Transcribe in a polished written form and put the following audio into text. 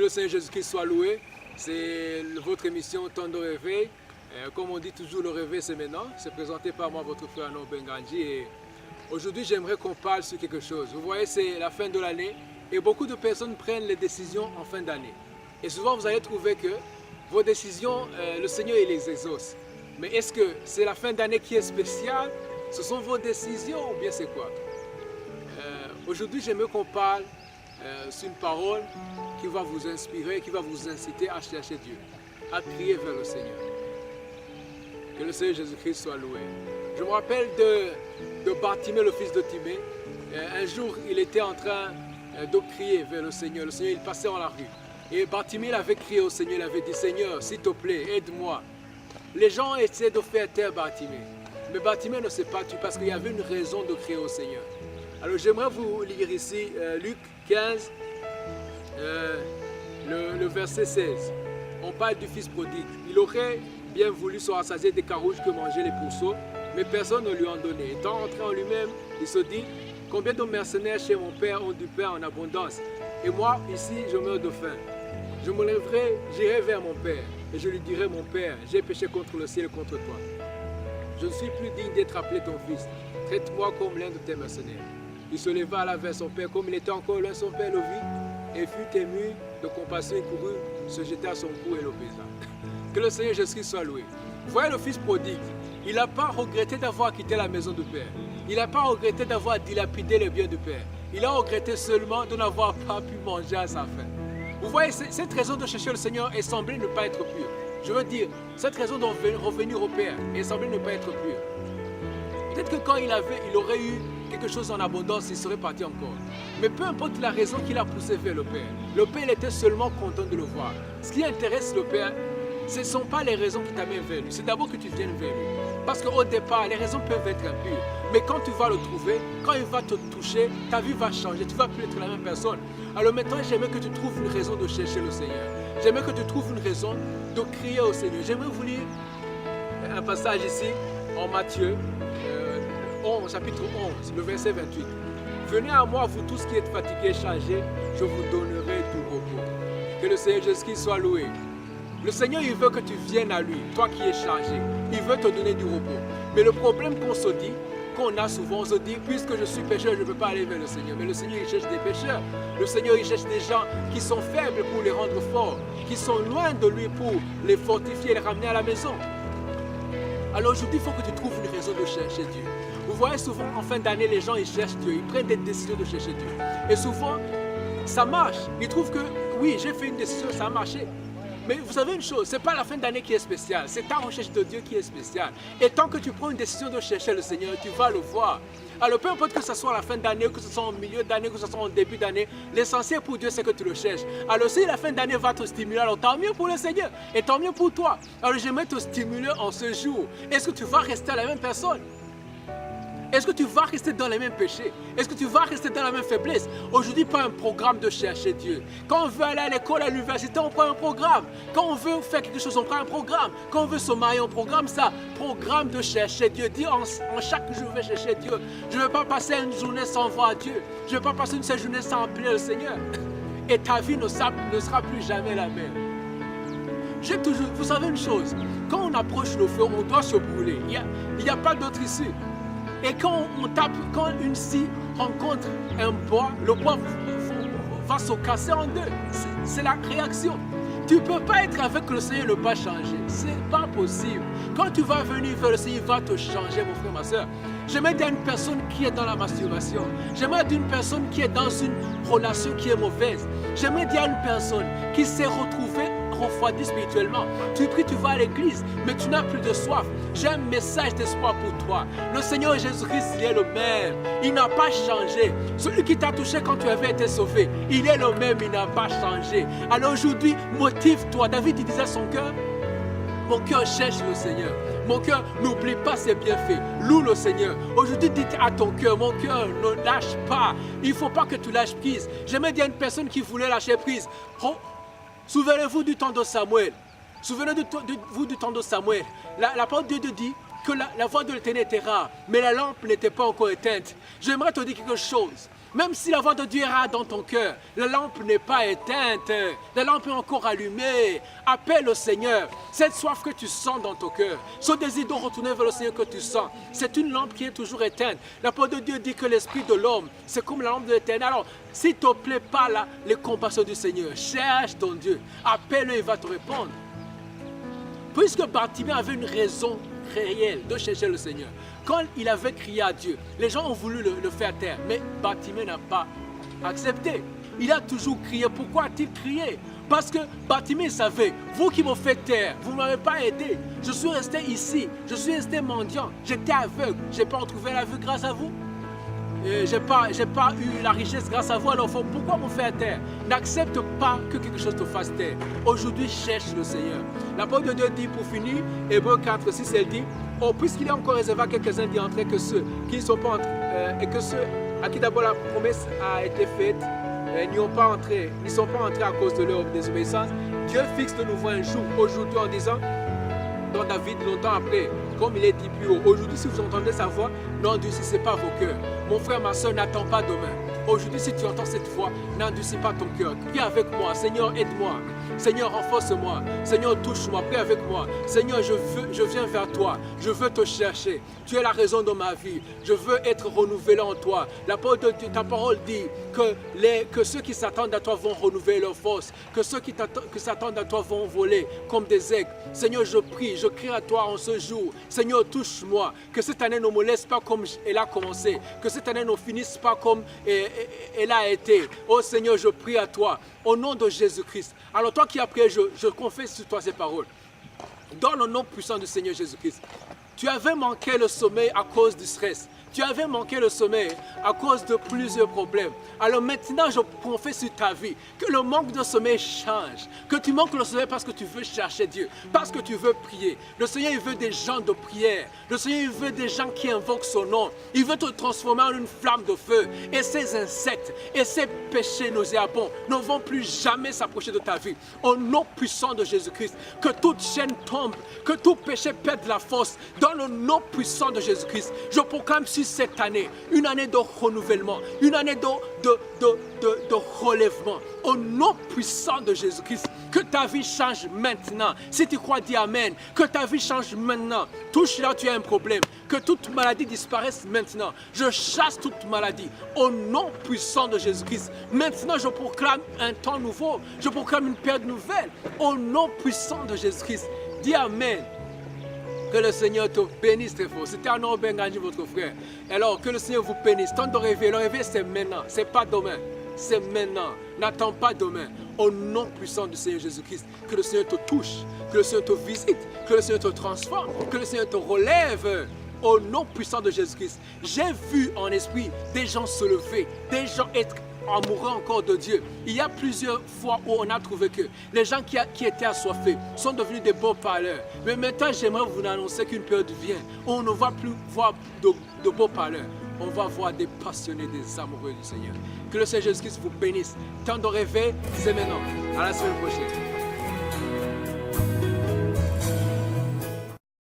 Que le Seigneur Jésus-Christ soit loué. C'est votre émission Temps de réveil. Comme on dit toujours, le réveil c'est maintenant. C'est présenté par moi, votre frère Arnaud Benganji. Et aujourd'hui, j'aimerais qu'on parle sur quelque chose. Vous voyez, c'est la fin de l'année et beaucoup de personnes prennent les décisions en fin d'année. Et souvent, vous allez trouver que vos décisions, le Seigneur il les exauce. Mais est-ce que c'est la fin d'année qui est spéciale? Ce sont vos décisions ou bien c'est quoi? Aujourd'hui, j'aimerais qu'on parle sur une parole qui va vous inspirer, qui va vous inciter à chercher Dieu, à crier vers le Seigneur. Que le Seigneur Jésus-Christ soit loué. Je me rappelle de Bartimée, le fils de Timée. Un jour, il était en train de crier vers le Seigneur. Le Seigneur, il passait dans la rue. Et Bartimée, il avait crié au Seigneur, il avait dit, Seigneur, s'il te plaît, aide-moi. Les gens essaient de faire taire Bartimée. Mais Bartimée ne s'est pas tué parce qu'il y avait une raison de crier au Seigneur. Alors j'aimerais vous lire ici Luc 15, le verset 16. On parle du fils prodigue. Il aurait bien voulu se rassasier des carouges que mangeaient les pourceaux, mais personne ne lui en donnait. Étant rentré en lui-même, il se dit, combien de mercenaires chez mon père ont du pain en abondance, et moi, ici, je meurs de faim. Je me lèverai, j'irai vers mon père, et je lui dirai, mon père, j'ai péché contre le ciel et contre toi. Je ne suis plus digne d'être appelé ton fils. Traite-moi comme l'un de tes mercenaires. Il se leva, alla vers son père, comme il était encore loin, son père le vit, et fut ému de compassion et courut, se jeta à son cou et le baisa. Que le Seigneur Jésus-Christ soit loué. Vous voyez le fils prodigue, il n'a pas regretté d'avoir quitté la maison du père. Il n'a pas regretté d'avoir dilapidé les biens du père. Il a regretté seulement de n'avoir pas pu manger à sa faim. Vous voyez, cette raison de chercher le Seigneur est semblée ne pas être pure. Je veux dire, cette raison de revenir au Père est semblée ne pas être pure. Peut-être que quand il aurait eu quelque chose en abondance, il serait parti encore. Mais peu importe la raison qui l'a poussé vers le Père était seulement content de le voir. Ce qui intéresse le Père, ce ne sont pas les raisons qui t'amènent vers lui. C'est d'abord que tu viennes vers lui. Parce qu'au départ, les raisons peuvent être impures. Mais quand tu vas le trouver, quand il va te toucher, ta vie va changer. Tu ne vas plus être la même personne. Alors maintenant, j'aimerais que tu trouves une raison de chercher le Seigneur. J'aimerais que tu trouves une raison de crier au Seigneur. J'aimerais vous lire un passage ici, en Matthieu, chapitre 11, le verset 28. Venez à moi, vous tous qui êtes fatigués et chargés, je vous donnerai du repos. Que le Seigneur Jésus-Christ soit loué. Le Seigneur, il veut que tu viennes à lui, toi qui es chargé. Il veut te donner du repos. Mais le problème qu'on a souvent, on se dit, puisque je suis pécheur, je ne peux pas aller vers le Seigneur. Mais le Seigneur, il cherche des pécheurs. Le Seigneur, il cherche des gens qui sont faibles pour les rendre forts, qui sont loin de lui pour les fortifier et les ramener à la maison. Alors aujourd'hui, il faut que tu trouves une raison de chercher Dieu. Vous voyez souvent, en fin d'année, les gens, ils cherchent Dieu. Ils prennent des décisions de chercher Dieu. Et souvent, ça marche. Ils trouvent que, oui, j'ai fait une décision, ça a marché. Mais vous savez une chose, ce n'est pas la fin d'année qui est spéciale, c'est ta recherche de Dieu qui est spéciale. Et tant que tu prends une décision de chercher le Seigneur, tu vas le voir. Alors peu importe que ce soit à la fin d'année, que ce soit au milieu d'année, que ce soit au début d'année, l'essentiel pour Dieu c'est que tu le cherches. Alors si la fin d'année va te stimuler, alors tant mieux pour le Seigneur et tant mieux pour toi. Alors j'aimerais te stimuler en ce jour. Est-ce que tu vas rester la même personne? Est-ce que tu vas rester dans les mêmes péchés? Est-ce que tu vas rester dans la même faiblesse? Aujourd'hui, pas un programme de chercher Dieu. Quand on veut aller à l'école, à l'université, on prend un programme. Quand on veut faire quelque chose, on prend un programme. Quand on veut se marier, on programme ça. Programme de chercher Dieu. Dis en chaque jour, je vais chercher Dieu. Je ne vais pas passer une journée sans voir Dieu. Je ne vais pas passer une seule journée sans appeler le Seigneur. Et ta vie ne sera plus jamais la même. Vous savez une chose, quand on approche le feu, on doit se brûler. Il n'y a pas d'autre issue. Et quand une scie rencontre un bois, le bois va se casser en deux. C'est la réaction. Tu ne peux pas être avec le Seigneur et ne pas changer. Ce n'est pas possible. Quand tu vas venir vers le Seigneur, il va te changer, mon frère, ma soeur. J'aimerais dire à une personne qui est dans la masturbation. J'aimerais dire à une personne qui est dans une relation qui est mauvaise. J'aimerais dire à une personne qui s'est retrouvée refroidi spirituellement. Tu pries, tu vas à l'église, mais tu n'as plus de soif. J'ai un message d'espoir pour toi. Le Seigneur Jésus-Christ, il est le même. Il n'a pas changé. Celui qui t'a touché quand tu avais été sauvé, il est le même, il n'a pas changé. Alors aujourd'hui, motive-toi. David, il disait à son cœur, mon cœur cherche le Seigneur. Mon cœur, n'oublie pas ses bienfaits. Loue le Seigneur. Aujourd'hui, dis à ton cœur, mon cœur, ne lâche pas. Il ne faut pas que tu lâches prise. J'aimerais dire à une personne qui voulait lâcher prise. Souvenez-vous du temps de Samuel. Souvenez-vous du temps de Samuel. La parole de Dieu dit que la voix de l'Éternel était rare, mais la lampe n'était pas encore éteinte. J'aimerais te dire quelque chose. Même si la voix de Dieu est dans ton cœur, la lampe n'est pas éteinte, la lampe est encore allumée. Appelle le Seigneur. Cette soif que tu sens dans ton cœur, ce désir de retourner vers le Seigneur que tu sens, c'est une lampe qui est toujours éteinte. La parole de Dieu dit que l'esprit de l'homme, c'est comme la lampe de l'Éternel. Alors, s'il ne te plaît pas là, les compassions du Seigneur, cherche ton Dieu. Appelle-le, il va te répondre. Puisque Bartimée avait une raison réelle de chercher le Seigneur. Quand il avait crié à Dieu, les gens ont voulu le faire taire, mais Bartimée n'a pas accepté. Il a toujours crié. Pourquoi a-t-il crié? Parce que Bartimée savait, vous qui me faites taire, vous ne m'avez pas aidé. Je suis resté ici, je suis resté mendiant, j'étais aveugle, je n'ai pas retrouvé la vue grâce à vous. Je n'ai pas eu la richesse grâce à vous, alors pourquoi me faire taire? N'accepte pas que quelque chose te fasse taire. Aujourd'hui, cherche le Seigneur. La parole de Dieu dit, pour finir, Hébreux 4, 6, elle dit, oh, puisqu'il est encore réservé à quelques-uns d'y entrer, que ceux qui ne sont pas entrés, et que ceux à qui d'abord la promesse a été faite, n'y sont pas entrés à cause de leur désobéissance, Dieu fixe de nouveau un jour, aujourd'hui, en disant, dans David, longtemps après, comme il est dit plus haut, aujourd'hui, si vous entendez sa voix, n'endurcissez pas vos cœurs. Mon frère, ma soeur, n'attends pas demain. Aujourd'hui, si tu entends cette voix, n'endurcis pas ton cœur. Prie avec moi. Seigneur, aide-moi. Seigneur, renforce-moi. Seigneur, touche-moi. Prie avec moi. Seigneur, je viens vers toi. Je veux te chercher. Tu es la raison de ma vie. Je veux être renouvelé en toi. La parole de Dieu, ta parole dit que ceux qui s'attendent à toi vont renouveler leur force. Que ceux qui s'attendent à toi vont voler comme des aigles. Seigneur, je prie, je crie à toi en ce jour. Seigneur, touche-moi. Que cette année ne me laisse pas comme elle a commencé. Que cette année ne finisse pas comme elle a été. Oh Seigneur, je prie à toi, au nom de Jésus-Christ. Alors toi qui as prié, je confesse sur toi ces paroles. Dans le nom puissant du Seigneur Jésus-Christ. Tu avais manqué le sommeil à cause du stress. Tu avais manqué le sommeil à cause de plusieurs problèmes. Alors maintenant, je confesse sur ta vie que le manque de sommeil change. Que tu manques le sommeil parce que tu veux chercher Dieu, parce que tu veux prier. Le Seigneur, il veut des gens de prière. Le Seigneur, il veut des gens qui invoquent son nom. Il veut te transformer en une flamme de feu. Et ces insectes et ces péchés nauséabonds ne vont plus jamais s'approcher de ta vie. Au nom puissant de Jésus-Christ, que toute chaîne tombe, que tout péché perde la force. Dans le nom puissant de Jésus-Christ, je proclame sur cette année, une année de renouvellement, une année de relèvement. Au nom puissant de Jésus-Christ, que ta vie change maintenant. Si tu crois, dis Amen. Que ta vie change maintenant. Touche là où tu as un problème. Que toute maladie disparaisse maintenant. Je chasse toute maladie. Au nom puissant de Jésus-Christ. Maintenant, je proclame un temps nouveau. Je proclame une période nouvelle. Au nom puissant de Jésus-Christ. Dis Amen. Que le Seigneur te bénisse très fort. C'était un homme bien gagné, votre frère. Alors, que le Seigneur vous bénisse. Temps de réveil. Le réveil, c'est maintenant. Ce n'est pas demain. C'est maintenant. N'attends pas demain. Au nom puissant du Seigneur Jésus-Christ. Que le Seigneur te touche. Que le Seigneur te visite. Que le Seigneur te transforme. Que le Seigneur te relève. Au nom puissant de Jésus-Christ. J'ai vu en esprit des gens se lever. Des gens être amoureux encore de Dieu. Il y a plusieurs fois où on a trouvé que les gens qui étaient assoiffés sont devenus des bons parleurs. Mais maintenant, j'aimerais vous annoncer qu'une période vient où on ne va plus voir de beaux parleurs. On va voir des passionnés, des amoureux du Seigneur. Que le Seigneur Jésus-Christ vous bénisse. Temps de réveil, c'est maintenant. À la semaine prochaine.